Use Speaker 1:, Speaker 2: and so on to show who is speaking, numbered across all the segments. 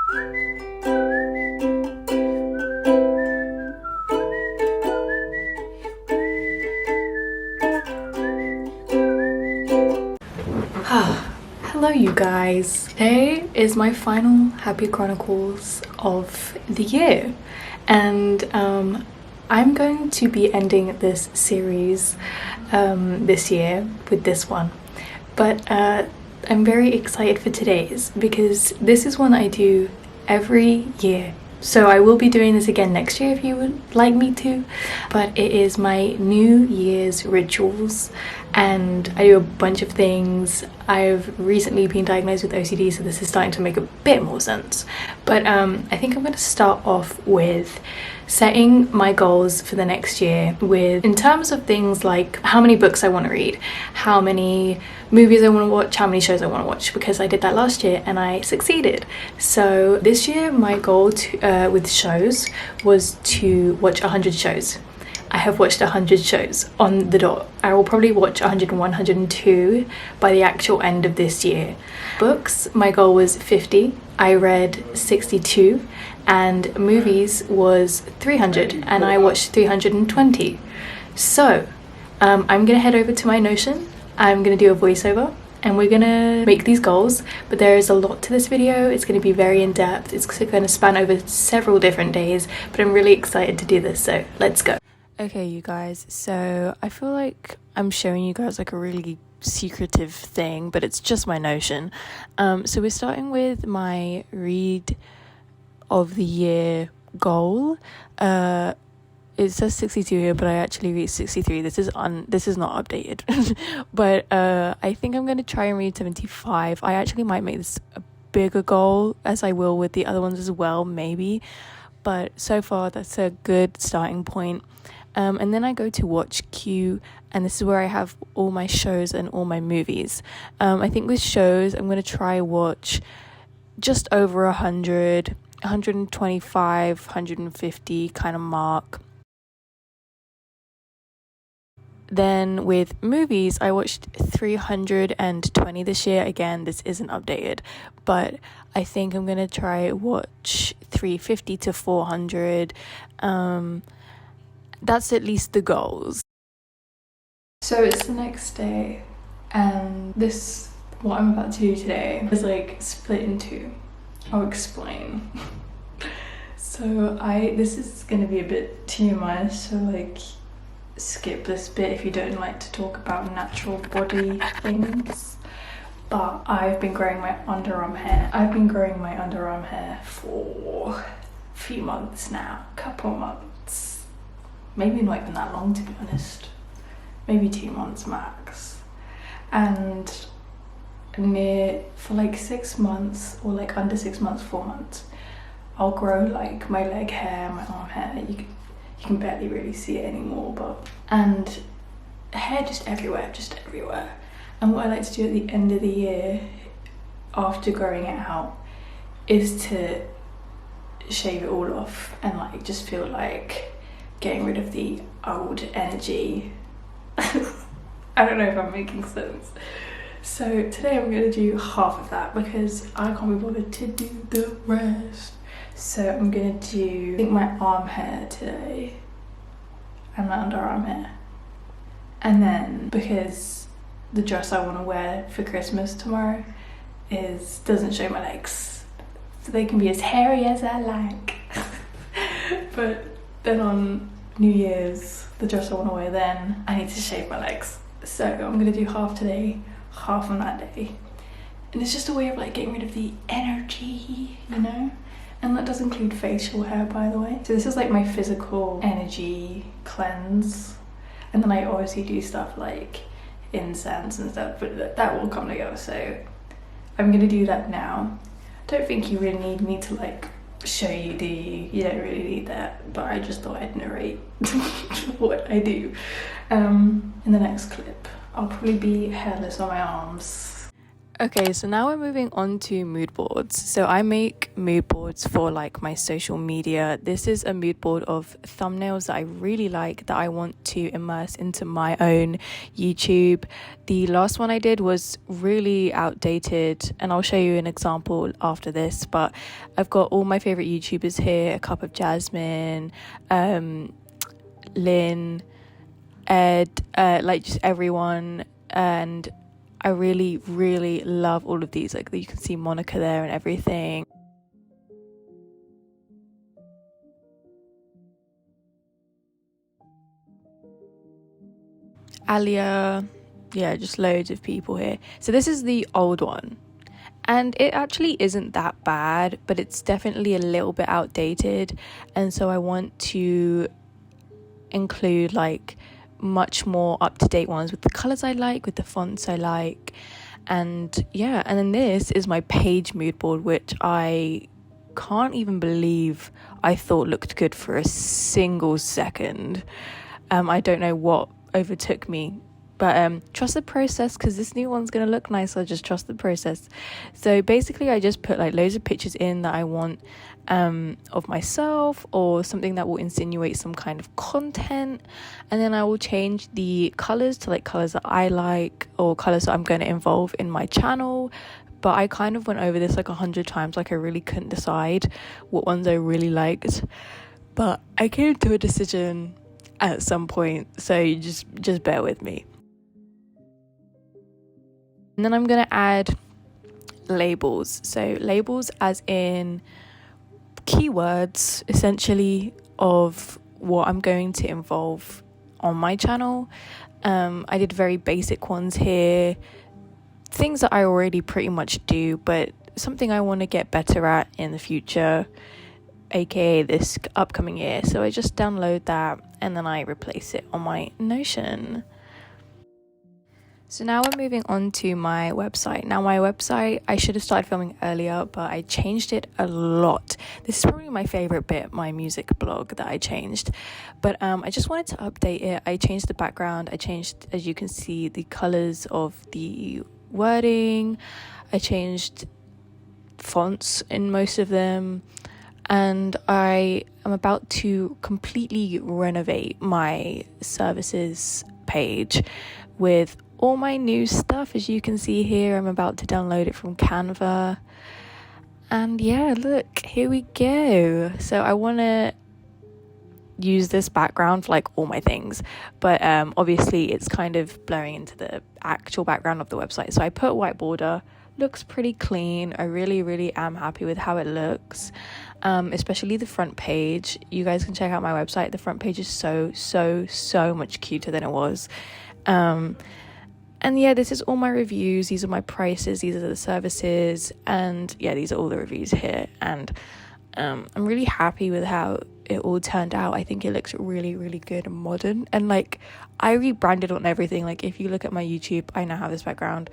Speaker 1: Hello you guys. Today is my final Happy Chronicles of the year, and I'm going to be ending this series this year with this one, but I'm very excited for today's because this is one I do every year. So I will be doing this again next year if you would like me to, but it is my New Year's rituals and I do a bunch of things. I've recently been diagnosed with OCD, so this is starting to make a bit more sense. But I think I'm going to start off with setting my goals for the next year in terms of things like how many books I want to read, how many movies I want to watch, how many shows I want to watch, because I did that last year and I succeeded. So this year my goal with shows was to watch 100 shows. I have watched 100 shows on the dot. I will probably watch 101, 102 by the actual end of this year. Books, my goal was 50. I read 62, and movies was 300, and I watched 320. So I'm gonna head over to my Notion. I'm gonna do a voiceover and we're gonna make these goals, but there is a lot to this video. It's gonna be very in-depth. It's gonna span over several different days, but I'm really excited to do this, so let's go. Okay, you guys, so I feel like I'm showing you guys like a really secretive thing, but it's just my Notion. So we're starting with my read of the year goal. It says 62 here, but I actually read 63. This is not updated. But I think I'm gonna try and read 75. I actually might make this a bigger goal, as I will with the other ones as well, maybe. But so far that's a good starting point. And then I go to watch queue, and this is where I have all my shows and all my movies. I think with shows I'm going to try watch just over 100, 125, 150 kind of mark. Then with movies, I watched 320 this year. Again, this isn't updated, but I think I'm going to try watch 350 to 400. That's at least the goals. So it's the next day, and what I'm about to do today is like split in two. I'll explain. So this is gonna be a bit too much, so like skip this bit if you don't like to talk about natural body things. But I've been growing my underarm hair. I've been growing my underarm hair for a few months now, couple months. Maybe not even that long, to be honest. Maybe 2 months max. And for like 6 months, or like under 6 months, 4 months, I'll grow like my leg hair, my arm hair. You can barely really see it anymore, and hair just everywhere. And what I like to do at the end of the year, after growing it out, is to shave it all off and like just feel like getting rid of the old energy. I don't know if I'm making sense. So today I'm going to do half of that because I can't be bothered to do the rest. So I'm going to do, I think, my arm hair today and my underarm hair. And then, because the dress I want to wear for Christmas tomorrow doesn't show my legs, so they can be as hairy as I like. But then on New Year's, the dress I want to wear then, I need to shave my legs. So I'm going to do half today, half on that day. And it's just a way of like getting rid of the energy, you know? And that does include facial hair, by the way. So this is like my physical energy cleanse. And then I obviously do stuff like incense and stuff, but that will come together. So I'm going to do that now. Don't think you really need me to like show you, do you? You don't really need that, but I just thought I'd narrate what I do. In the next clip, I'll probably be hairless on my arms. Okay, so now we're moving on to mood boards. So I make mood boards for like my social media. This is a mood board of thumbnails that I really like, that I want to immerse into my own YouTube. The last one I did was really outdated, and I'll show you an example after this, but I've got all my favorite YouTubers here: A Cup of Jasmine, Lynn, Ed, like just everyone. And I really, really love all of these. Like, you can see Monica there and everything. Alia, yeah, just loads of people here. So this is the old one, and it actually isn't that bad, but it's definitely a little bit outdated. And so I want to include like much more up-to-date ones with the colors I like, with the fonts I like. And yeah, and then this is my page mood board, which I can't even believe I thought looked good for a single second. I don't know what overtook me, but trust the process, because this new one's gonna look nice. So just trust the process. So basically I just put like loads of pictures in that I want of myself, or something that will insinuate some kind of content, and then I will change the colors to like colors that I like, or colors that I'm going to involve in my channel. But I kind of went over this like 100 times, like I really couldn't decide what ones I really liked, but I came to a decision at some point, so you just bear with me. And then I'm going to add labels. So labels as in keywords, essentially, of what I'm going to involve on my channel. I did very basic ones here, things that I already pretty much do, but something I want to get better at in the future, aka this upcoming year. So I just download that and then I replace it on my Notion. So now we're moving on to my website. Now my website, I should have started filming earlier, but I changed it a lot. This is probably my favorite bit, my music blog that I changed. But I just wanted to update it. I changed the background. I changed, as you can see, the colors of the wording. I changed fonts in most of them. And I am about to completely renovate my services page with all my new stuff. As you can see here, I'm about to download it from Canva, and yeah, look, here we go. So I want to use this background for like all my things, but obviously it's kind of blurring into the actual background of the website, so I put white border. Looks pretty clean. I really am happy with how it looks, especially the front page. You guys can check out my website. The front page is so much cuter than it was. And yeah, this is all my reviews. These are my prices. These are the services. And yeah, these are all the reviews here. And I'm really happy with how it all turned out. I think it looks really good and modern. And like, I rebranded on everything. Like, if you look at my YouTube, I now have this background.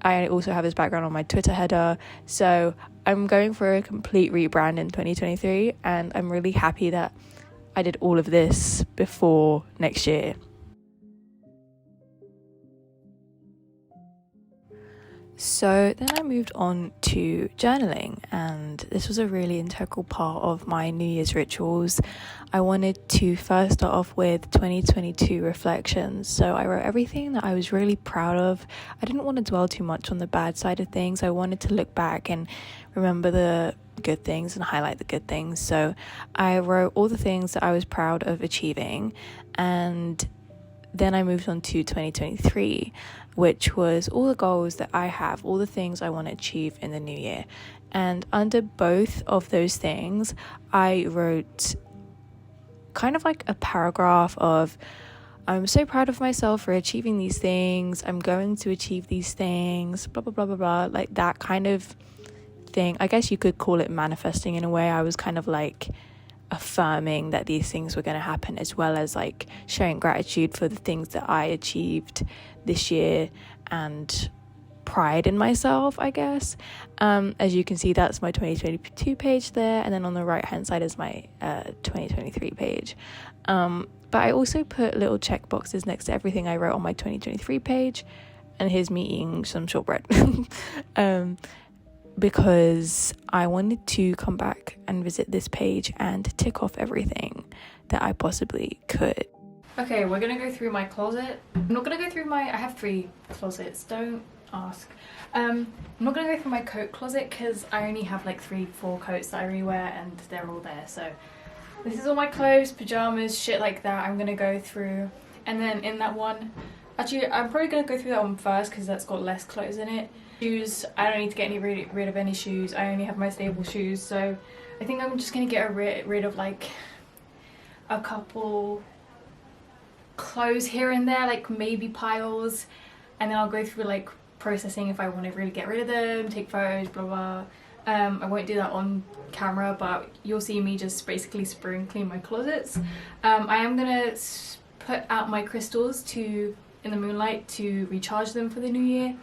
Speaker 1: I also have this background on my Twitter header. So I'm going for a complete rebrand in 2023. And I'm really happy that I did all of this before next year. So then I moved on to journaling, and this was a really integral part of my New Year's rituals. I wanted to first start off with 2022 reflections. So I wrote everything that I was really proud of. I didn't want to dwell too much on the bad side of things. I wanted to look back and remember the good things and highlight the good things. So I wrote all the things that I was proud of achieving, and then I moved on to 2023, which was all the goals that I have, all the things I want to achieve in the new year. And under both of those things, I wrote kind of like a paragraph of, I'm so proud of myself for achieving these things. I'm going to achieve these things, blah, blah, blah, blah, blah. Like that kind of thing. I guess you could call it manifesting in a way. I was kind of like affirming that these things were going to happen, as well as like showing gratitude for the things that I achieved this year and pride in myself, I guess. As you can see, that's my 2022 page there, and then on the right hand side is my 2023 page. But I also put little check boxes next to everything I wrote on my 2023 page, and here's me eating some shortbread. Because I wanted to come back and visit this page and tick off everything that I possibly could. Okay, we're gonna go through my closet. I'm not gonna go through I have 3 closets, don't ask. I'm not gonna go through my coat closet because I only have like 3-4 coats that I really wear and they're all there. So this is all my clothes, pajamas, shit like that I'm gonna go through. And then in that one, actually I'm probably gonna go through that one first because that's got less clothes in it. Shoes, I don't need to get rid of any shoes. I only have my stable shoes, so I think I'm just gonna get rid of like a couple clothes here and there, like maybe piles, and then I'll go through like processing if I want to really get rid of them, take photos, blah blah. I won't do that on camera, but you'll see me just basically spring clean my closets. I am gonna put out my crystals in the moonlight to recharge them for the new year,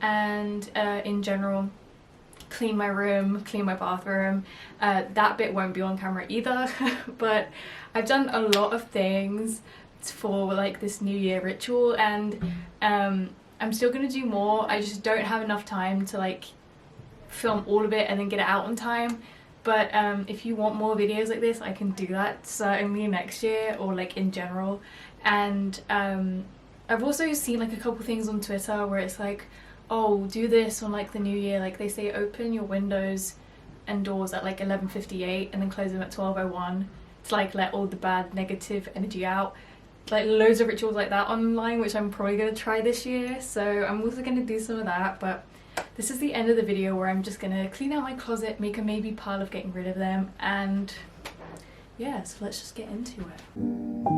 Speaker 1: and in general clean my room, clean my bathroom. That bit won't be on camera either. But I've done a lot of things for like this new year ritual, and I'm still gonna do more. I just don't have enough time to like film all of it and then get it out on time. But if you want more videos like this, I can do that certainly next year, or like in general. And I've also seen like a couple things on Twitter where it's like, oh, do this on like the new year, like they say open your windows and doors at like 11:58 and then close them at 12:01 to like let all the bad negative energy out. Like loads of rituals like that online, which I'm probably going to try this year, so I'm also going to do some of that. But this is the end of the video where I'm just going to clean out my closet, make a maybe pile of getting rid of them, and yeah, so let's just get into it.